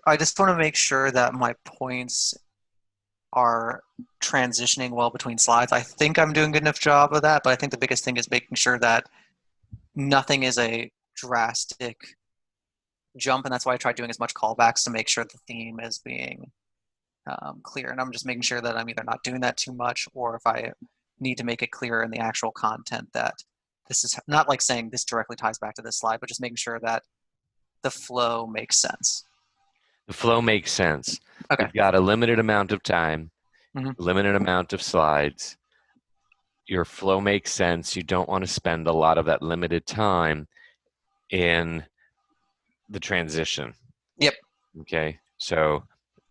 I just want to make sure that my points are transitioning well between slides. I think I'm doing a good enough job of that, but I think the biggest thing is making sure that nothing is a drastic jump, and that's why I tried doing as much callbacks to make sure the theme is being clear. And I'm just making sure that I'm either not doing that too much, or if I need to make it clearer in the actual content that this is not like saying this directly ties back to this slide, but just making sure that the flow makes sense. The flow makes sense. Okay. You've got a limited amount of time, Mm-hmm. limited amount of slides. Your flow makes sense. You don't want to spend a lot of that limited time in the transition. Yep. Okay, so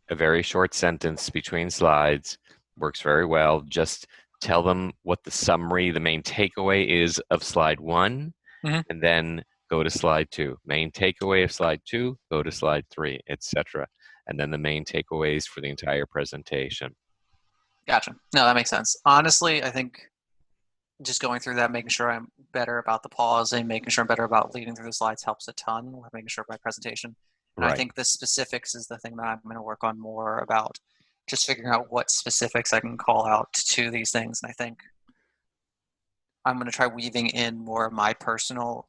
a very short sentence between slides works very well. Just tell them what the summary, the main takeaway is of slide 1, Mm-hmm. and then go to slide 2. Main takeaway of slide 2, go to slide 3, etc. And then the main takeaways for the entire presentation. Gotcha. No, that makes sense. Honestly, I think just going through that, making sure I'm better about the pausing, making sure I'm better about leading through the slides helps a ton with making sure my presentation. And I Right. think the specifics is the thing that I'm going to work on more about, just figuring out what specifics I can call out to these things. And I think I'm going to try weaving in more of my personal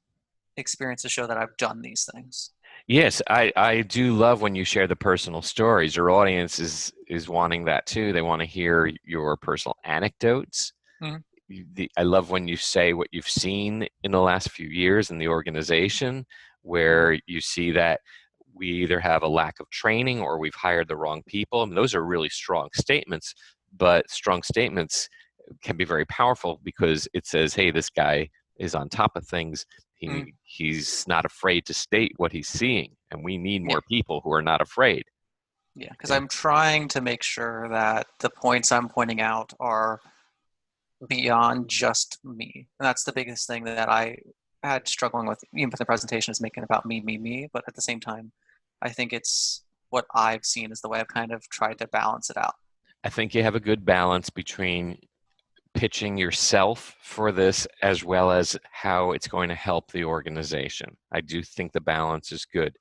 experience to show that I've done these things. Yes, I do love when you share the personal stories. Your audience is wanting that too. They want to hear your personal anecdotes. Mhm. I love when you say what you've seen in the last few years in the organization, where you see that we either have a lack of training or we've hired the wrong people. I mean, those are really strong statements, but strong statements can be very powerful because it says, hey, this guy is on top of things. Mhm. He's not afraid to state what he's seeing, and we need Yeah, more people who are not afraid. yeah, because Yeah, I'm trying to make sure that the points I'm pointing out are beyond just me. And that's the biggest thing that I had struggling with, even with the presentation, is making it about me, me, me. But at the same time, I think it's what I've seen is the way I've kind of tried to balance it out. I think you have a good balance between pitching yourself for this as well as how it's going to help the organization. I do think the balance is good.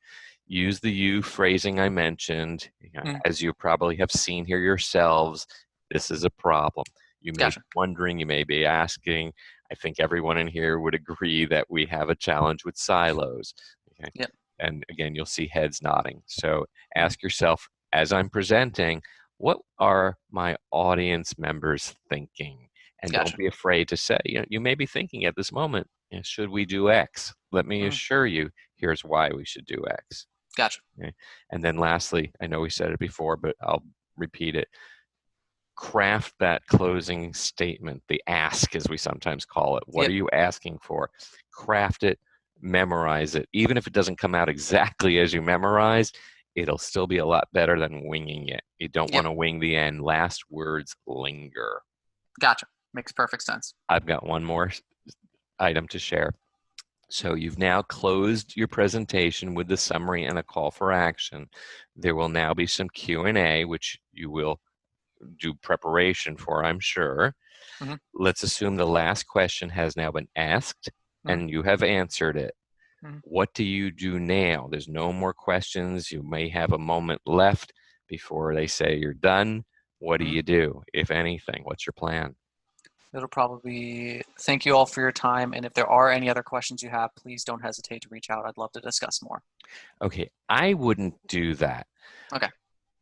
Use the you phrasing I mentioned. Mm, As you probably have seen here yourselves, this is a problem. You may be gotcha. wondering, you may be asking. I think everyone in here would agree that we have a challenge with silos. Okay? Yep. And again, you'll see heads nodding. So Mm, ask yourself, as I'm presenting, what are my audience members thinking? And don't gotcha. be afraid to say, you may be thinking at this moment, should we do X? Let me Mm, assure you, here's why we should do X. gotcha. Okay? And then lastly, I know we said it before, but I'll repeat it. Craft that closing statement, the ask, as we sometimes call it. What Yep. are you asking for? Craft it, memorize it. Even if it doesn't come out exactly as you memorized, it'll still be a lot better than winging it. You don't want Yep. to wing the end. Last words linger. Gotcha. Makes perfect sense. I've got one more item to share. So you've now closed your presentation with the summary and a call for action. There will now be some Q&A, which you will do preparation for, I'm sure. Mm-hmm. Let's assume the last question has now been asked Mm-hmm. and you have answered it. Mm-hmm. What do you do now? There's no more questions. You may have a moment left before they say you're done. What do Mm-hmm. you do, if anything? What's your plan? It'll probably be thank you all for your time. And if there are any other questions you have, please don't hesitate to reach out. I'd love to discuss more. Okay, I wouldn't do that. Okay.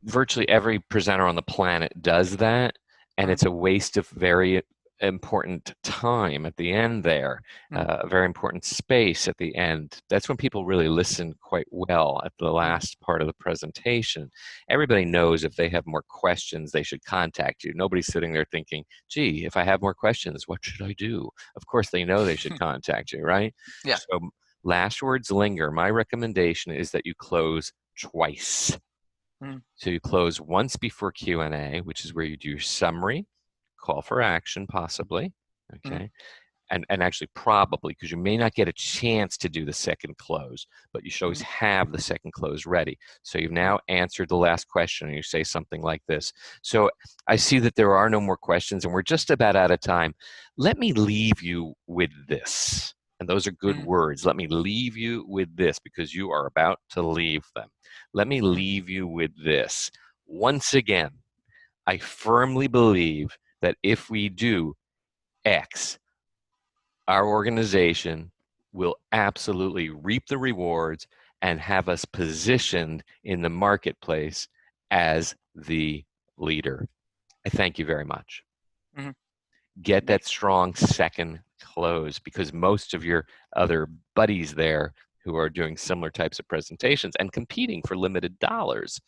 Virtually every presenter on the planet does that, and Mm-hmm. it's a waste of very important time at the end there, Mm-hmm. a very important space at the end. That's when people really listen quite well at the Mm-hmm. last part of the presentation. Everybody knows if they have more questions, they should contact you. Nobody's sitting there thinking, gee, if I have more questions, what should I do? Of course, they know they should contact you, right? Yeah. So last words linger. My recommendation is that you close twice. Mm-hmm. So you close once before Q&A, which is where you do your summary, call for action possibly, Mm-hmm. okay? And actually probably, because you may not get a chance to do the second close, but you should always have the second close ready. So you've now answered the last question and you say something like this. So I see that there are no more questions and we're just about out of time. Let me leave you with this. And those are good Mm-hmm. words. Let me leave you with this because you are about to leave them. Let me leave you with this. Once again, I firmly believe that if we do X, our organization will absolutely reap the rewards and have us positioned in the marketplace as the leader. I thank you very much. Mm-hmm. Get that strong second close because most of your other buddies there who are doing similar types of presentations and competing for limited dollars,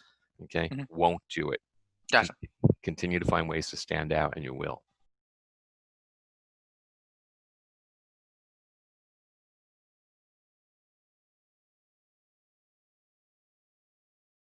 okay, Mm-hmm. won't do it. Con- Gotcha. Continue to find ways to stand out, and you will.